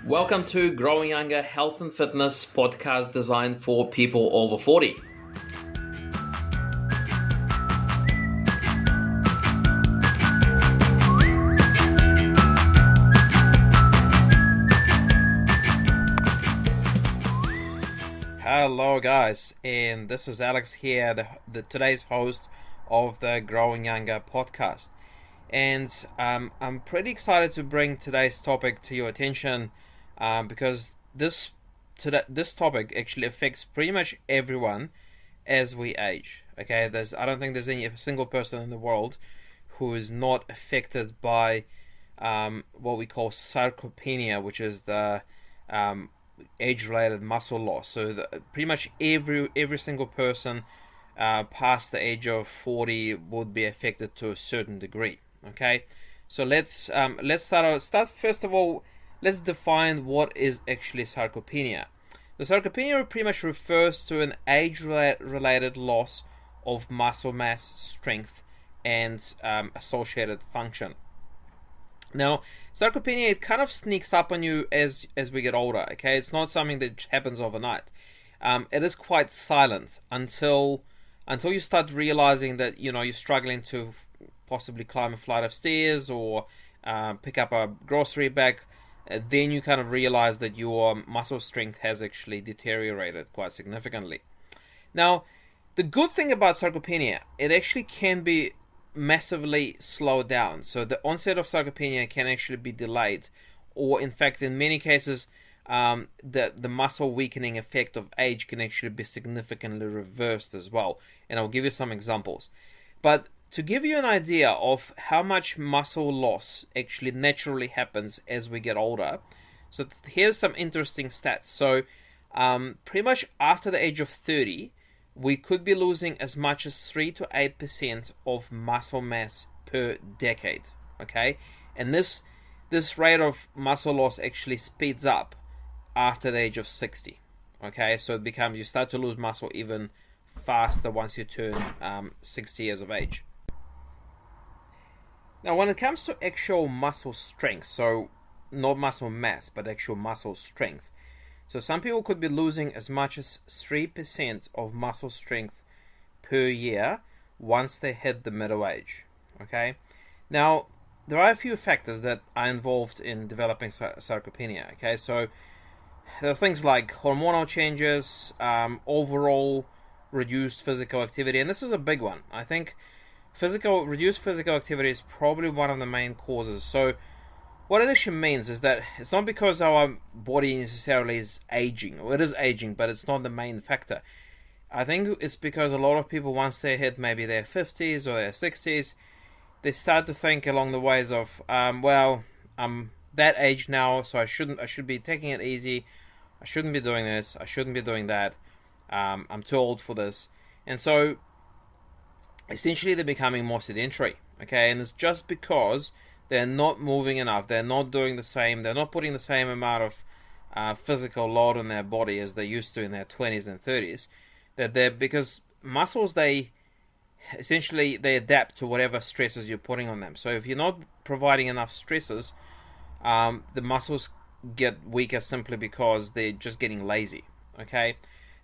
Welcome to Growing Younger Health and Fitness podcast designed for people over 40. Hello guys, and this is Alex here, the today's host of the Growing Younger podcast. And I'm pretty excited to bring today's topic to your attention because this topic actually affects pretty much everyone as we age. Okay, I don't think there's any single person in the world who is not affected by what we call sarcopenia, which is the age-related muscle loss. So pretty much every single person past the age of 40 would be affected to a certain degree. Okay, so let's start first of all. Let's define what is actually sarcopenia. The sarcopenia pretty much refers to an age-related loss of muscle mass, strength, and associated function. Now, sarcopenia, it kind of sneaks up on you as we get older. Okay, it's not something that happens overnight. It is quite silent until you start realizing that you're struggling to possibly climb a flight of stairs or pick up a grocery bag. Then you kind of realize that your muscle strength has actually deteriorated quite significantly. Now, the good thing about sarcopenia, it actually can be massively slowed down. So the onset of sarcopenia can actually be delayed, or in fact, in many cases, the muscle weakening effect of age can actually be significantly reversed as well. And I'll give you some examples. But to give you an idea of how much muscle loss actually naturally happens as we get older, so here's some interesting stats. So pretty much after the age of 30, we could be losing as much as 3 to 8% of muscle mass per decade. Okay, and this rate of muscle loss actually speeds up after the age of 60. Okay, so you start to lose muscle even faster once you turn 60 years of age. Now, when it comes to actual muscle strength, so not muscle mass, but actual muscle strength, so some people could be losing as much as 3% of muscle strength per year once they hit the middle age. Okay, now there are a few factors that are involved in developing sarcopenia. Okay, so there are things like hormonal changes, overall reduced physical activity, and this is a big one. I think reduced physical activity is probably one of the main causes. So what it actually means is that it's not because our body necessarily is aging, or it is aging, but it's not the main factor. I think it's because a lot of people, once they hit maybe their 50s or their 60s, they start to think along the ways of, I'm that age now, so I should be taking it easy. I shouldn't be doing this. I shouldn't be doing that. I'm too old for this. And so essentially they're becoming more sedentary. Okay, and it's just because they're not moving enough. They're not doing the same. They're not putting the same amount of physical load on their body as they used to in their 20s and 30s. Because muscles, they adapt to whatever stresses you're putting on them. So if you're not providing enough stresses, the muscles get weaker simply because they're just getting lazy. Okay,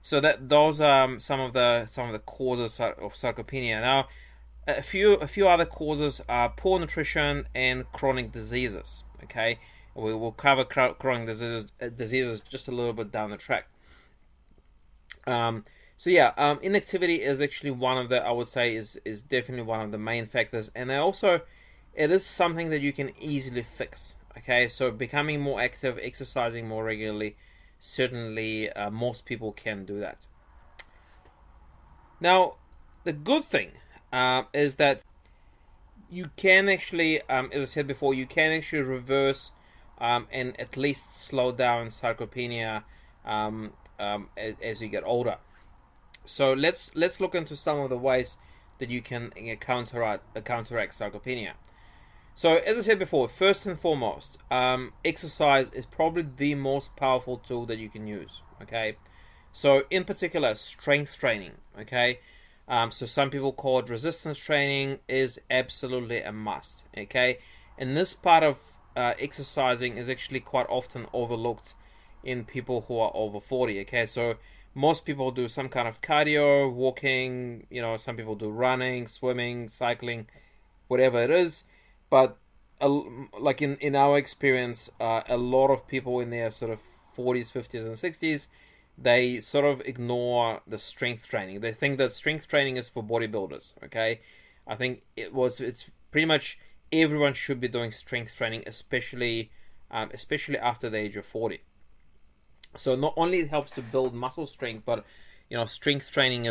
so those are some of the causes of sarcopenia. Now, a few other causes are poor nutrition and chronic diseases. Okay, we will cover chronic diseases just a little bit down the track. Inactivity is actually one of the, I would say, is definitely one of the main factors, and it is something that you can easily fix. Okay, so becoming more active, exercising more regularly, certainly most people can do that. Now, the good thing is that you can actually, as I said before, you can actually reverse and at least slow down sarcopenia as you get older. So let's look into some of the ways that you can counteract sarcopenia. So as I said before, first and foremost, exercise is probably the most powerful tool that you can use. Okay, so in particular, strength training. Okay, so some people call it resistance training, is absolutely a must. Okay, and this part of exercising is actually quite often overlooked in people who are over 40. Okay, so most people do some kind of cardio, walking, some people do running, swimming, cycling, whatever it is. But like in our experience, a lot of people in their sort of 40s, 50s, and 60s, they sort of ignore the strength training. They think that strength training is for bodybuilders. Okay, I think it's pretty much everyone should be doing strength training, especially after the age of 40. So not only it helps to build muscle strength, but strength training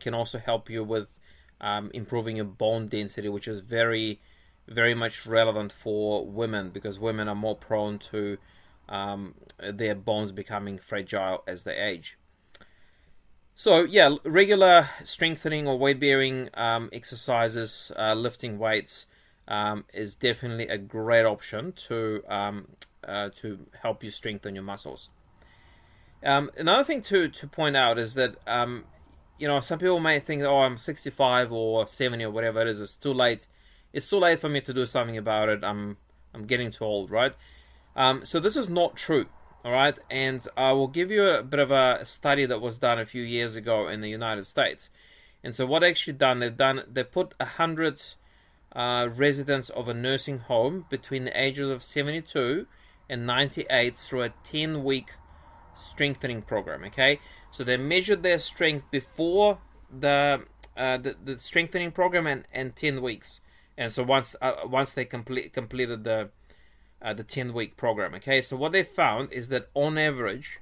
can also help you with improving your bone density, which is very, very much relevant for women, because women are more prone to their bones becoming fragile as they age. So yeah, regular strengthening or weight bearing exercises, lifting weights, is definitely a great option to help you strengthen your muscles. Another thing to point out is that some people may think, oh, I'm 65 or 70 or whatever it is, it's too late. It's too late for me to do something about it. I'm getting too old, right? So this is not true, all right? And I will give you a bit of a study that was done a few years ago in the United States. And so what they actually they put 100 residents of a nursing home between the ages of 72 and 98 through a 10-week strengthening program. Okay, so they measured their strength before the strengthening program and 10 weeks. And so once they completed the 10-week program. Okay, so what they found is that on average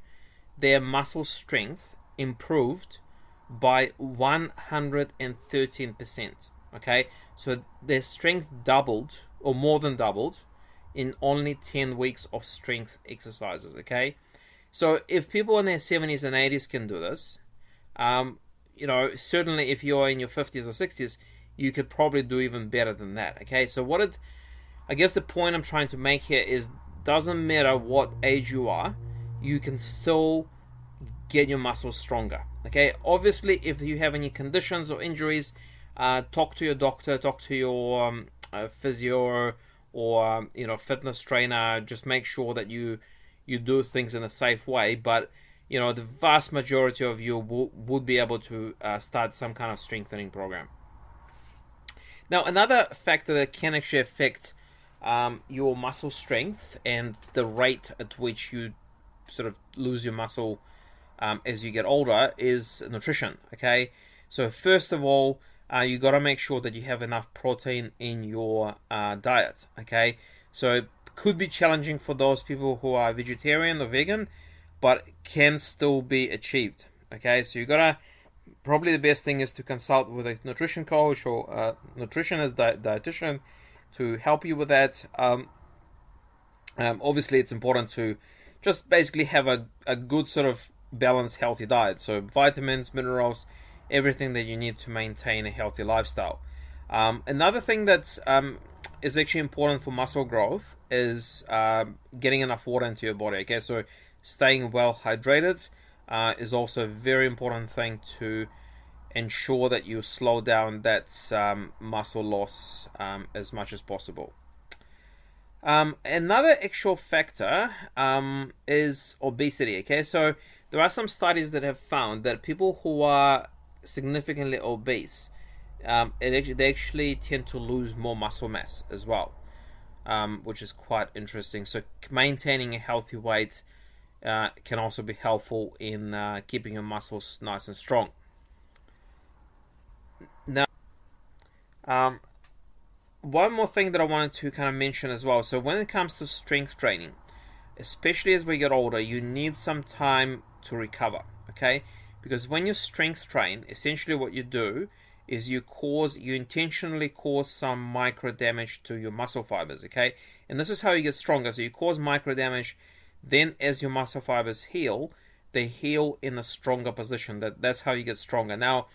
their muscle strength improved by 113%. Okay, so their strength doubled, or more than doubled, in only 10 weeks of strength exercises. Okay, so if people in their 70s and 80s can do this, certainly if you're in your 50s or 60s, you could probably do even better than that. Okay, so I guess the point I'm trying to make here is, doesn't matter what age you are, you can still get your muscles stronger. Okay, obviously if you have any conditions or injuries, talk to your doctor, talk to your physio or fitness trainer. Just make sure that you do things in a safe way. But the vast majority of you would be able to start some kind of strengthening program. Now, another factor that can actually affect your muscle strength and the rate at which you sort of lose your muscle as you get older is nutrition. Okay, so first of all, you got to make sure that you have enough protein in your diet. Okay, so it could be challenging for those people who are vegetarian or vegan, but can still be achieved. Okay, so you gotta, probably the best thing is to consult with a nutrition coach or a nutritionist, dietitian, to help you with that. Obviously it's important to just basically have a good sort of balanced, healthy diet. So vitamins, minerals, everything that you need to maintain a healthy lifestyle. Another thing that's is actually important for muscle growth is getting enough water into your body. Okay, so staying well hydrated is also a very important thing to ensure that you slow down that muscle loss as much as possible. Another actual factor is obesity. Okay, so there are some studies that have found that people who are significantly obese, they actually tend to lose more muscle mass as well, which is quite interesting. So maintaining a healthy weight can also be helpful in keeping your muscles nice and strong. Now, one more thing that I wanted to kind of mention as well. So when it comes to strength training, especially as we get older, you need some time to recover. Okay, because when you strength train, essentially what you do is you intentionally cause some micro damage to your muscle fibers. Okay, and this is how you get stronger. So you cause micro damage, then as your muscle fibers heal, they heal in a stronger position. That's how you get stronger. Now,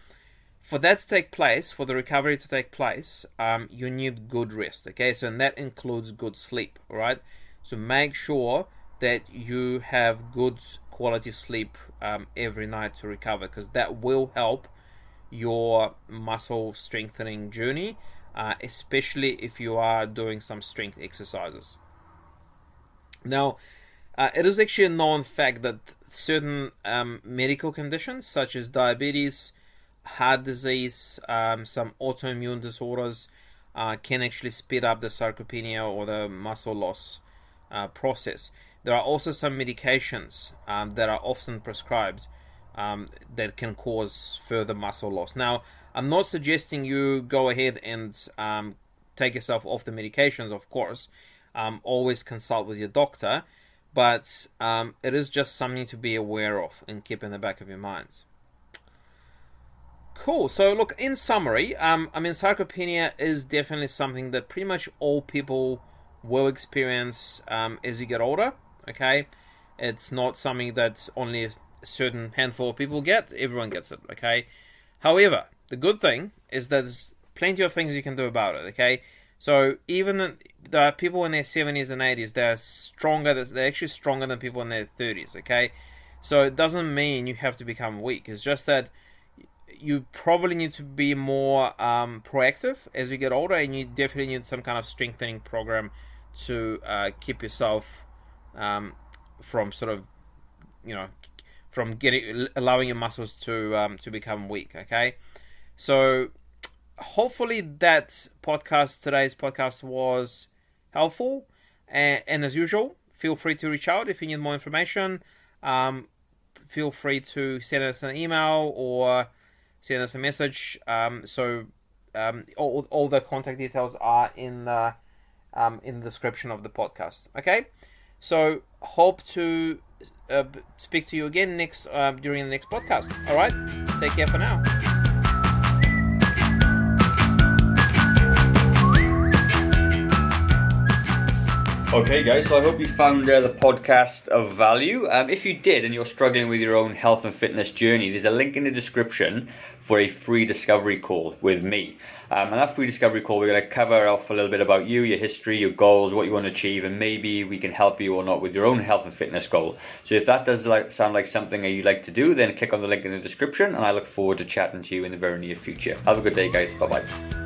for that to take place, for the recovery to take place, you need good rest. Okay, so and that includes good sleep. All right, so make sure that you have good quality sleep every night to recover, because that will help your muscle strengthening journey, especially if you are doing some strength exercises. Now, it is actually a known fact that certain medical conditions, such as diabetes, heart disease, some autoimmune disorders, can actually speed up the sarcopenia or the muscle loss process. There are also some medications that are often prescribed that can cause further muscle loss. Now, I'm not suggesting you go ahead and take yourself off the medications, of course. Always consult with your doctor, but it is just something to be aware of and keep in the back of your minds. Cool. So, look, in summary, sarcopenia is definitely something that pretty much all people will experience as you get older. Okay, it's not something that only a certain handful of people get. Everyone gets it. Okay. However, the good thing is there's plenty of things you can do about it. Okay. So even the people in their 70s and 80s, they're stronger. They're actually stronger than people in their 30s. Okay. So it doesn't mean you have to become weak. It's just that you probably need to be more proactive as you get older, and you definitely need some kind of strengthening program to keep yourself from sort of, from allowing your muscles to become weak. Okay, so hopefully today's podcast was helpful, and as usual, feel free to reach out if you need more information. Feel free to send us an email or send us a message. All the contact details are in the description of the podcast. Okay, so hope to speak to you again during the next podcast. All right, take care for now. Okay guys, so I hope you found the podcast of value. If you did and you're struggling with your own health and fitness journey, there's a link in the description for a free discovery call with me. And that free discovery call, we're going to cover off a little bit about you, your history, your goals, what you want to achieve, and maybe we can help you or not with your own health and fitness goal. So if that does sound like something that you'd like to do, then click on the link in the description, and I look forward to chatting to you in the very near future. Have a good day guys, bye bye.